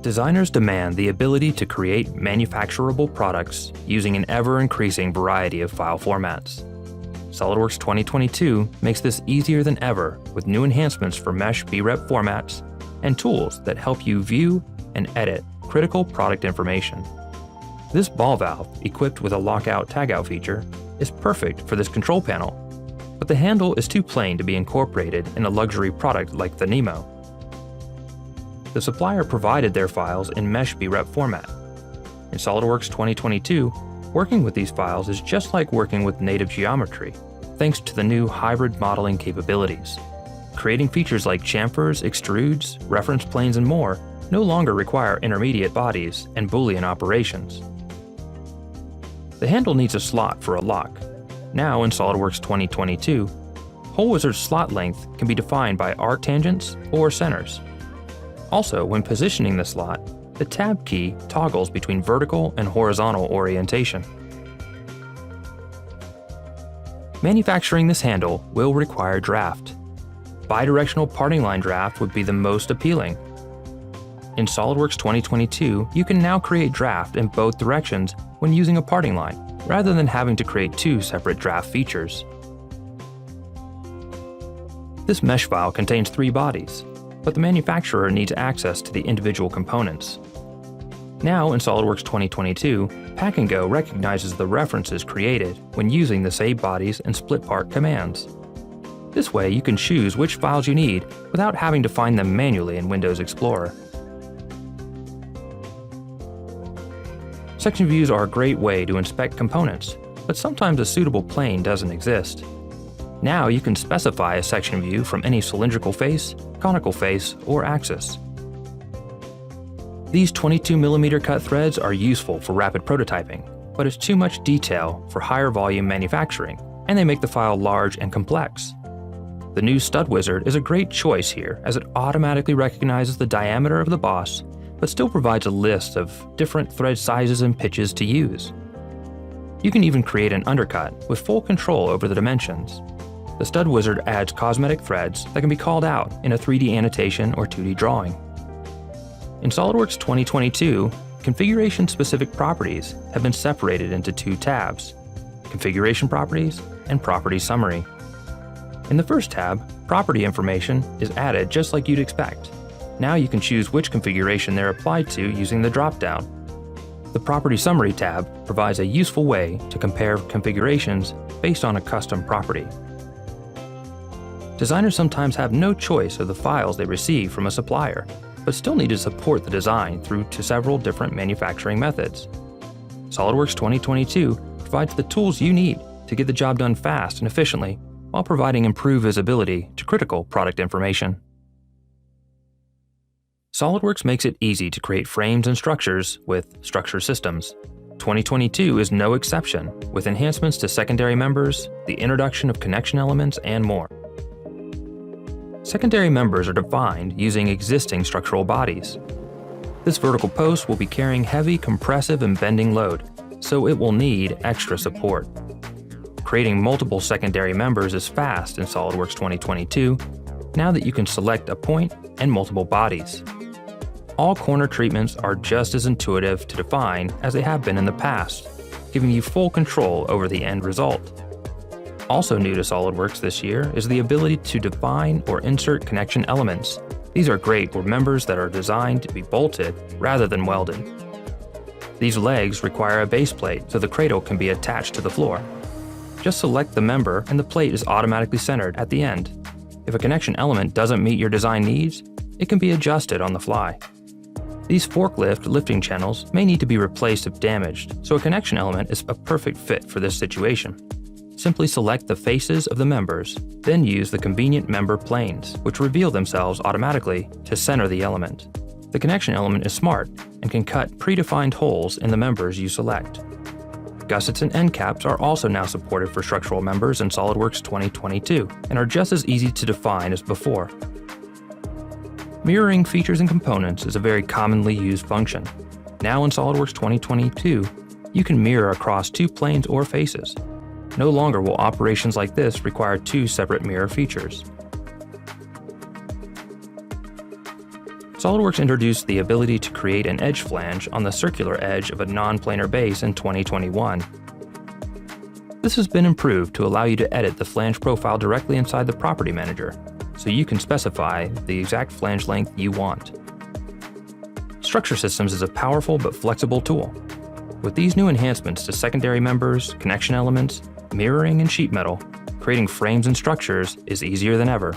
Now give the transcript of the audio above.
Designers demand the ability to create manufacturable products using an ever-increasing variety of file formats. SOLIDWORKS 2022 makes this easier than ever with new enhancements for mesh BREP formats and tools that help you view and edit critical product information. This ball valve, equipped with a lockout-tagout feature, is perfect for this control panel, but the handle is too plain to be incorporated in a luxury product like the Nemo. The supplier provided their files in mesh BREP format. In SOLIDWORKS 2022, working with these files is just like working with native geometry, thanks to the new hybrid modeling capabilities. Creating features like chamfers, extrudes, reference planes, and more no longer require intermediate bodies and Boolean operations. The handle needs a slot for a lock. Now in SOLIDWORKS 2022, HoleWizard's slot length can be defined by arctangents or centers. Also, when positioning the slot, the Tab key toggles between vertical and horizontal orientation. Manufacturing this handle will require draft. Bidirectional parting line draft would be the most appealing. In SOLIDWORKS 2022, you can now create draft in both directions when using a parting line, rather than having to create two separate draft features. This mesh file contains 3 bodies, but the manufacturer needs access to the individual components. Now in SOLIDWORKS 2022, Pack and Go recognizes the references created when using the save bodies and split part commands. This way you can choose which files you need without having to find them manually in Windows Explorer. Section views are a great way to inspect components, but sometimes a suitable plane doesn't exist. Now you can specify a section view from any cylindrical face, conical face, or axis. These 22mm cut threads are useful for rapid prototyping, but it's too much detail for higher volume manufacturing, and they make the file large and complex. The new Stud Wizard is a great choice here as it automatically recognizes the diameter of the boss, but still provides a list of different thread sizes and pitches to use. You can even create an undercut with full control over the dimensions. The Stud Wizard adds cosmetic threads that can be called out in a 3D annotation or 2D drawing. In SOLIDWORKS 2022, configuration-specific properties have been separated into 2 tabs: Configuration Properties and Property Summary. In the first tab, property information is added just like you'd expect. Now you can choose which configuration they're applied to using the drop-down. The Property Summary tab provides a useful way to compare configurations based on a custom property. Designers sometimes have no choice of the files they receive from a supplier, but still need to support the design through to several different manufacturing methods. SOLIDWORKS 2022 provides the tools you need to get the job done fast and efficiently while providing improved visibility to critical product information. SOLIDWORKS makes it easy to create frames and structures with Structure Systems. 2022 is no exception, with enhancements to secondary members, the introduction of connection elements, and more. Secondary members are defined using existing structural bodies. This vertical post will be carrying heavy compressive and bending load, so it will need extra support. Creating multiple secondary members is fast in SOLIDWORKS 2022, now that you can select a point and multiple bodies. All corner treatments are just as intuitive to define as they have been in the past, giving you full control over the end result. Also new to SOLIDWORKS this year is the ability to define or insert connection elements. These are great for members that are designed to be bolted rather than welded. These legs require a base plate so the cradle can be attached to the floor. Just select the member and the plate is automatically centered at the end. If a connection element doesn't meet your design needs, it can be adjusted on the fly. These forklift lifting channels may need to be replaced if damaged, so a connection element is a perfect fit for this situation. Simply select the faces of the members, then use the convenient member planes, which reveal themselves automatically to center the element. The connection element is smart and can cut predefined holes in the members you select. Gussets and end caps are also now supported for structural members in SOLIDWORKS 2022 and are just as easy to define as before. Mirroring features and components is a very commonly used function. Now in SOLIDWORKS 2022, you can mirror across 2 planes or faces. No longer will operations like this require 2 separate mirror features. SOLIDWORKS introduced the ability to create an edge flange on the circular edge of a non-planar base in 2021. This has been improved to allow you to edit the flange profile directly inside the Property Manager, so you can specify the exact flange length you want. Structure Systems is a powerful but flexible tool. With these new enhancements to secondary members, connection elements, mirroring, and sheet metal, creating frames and structures is easier than ever.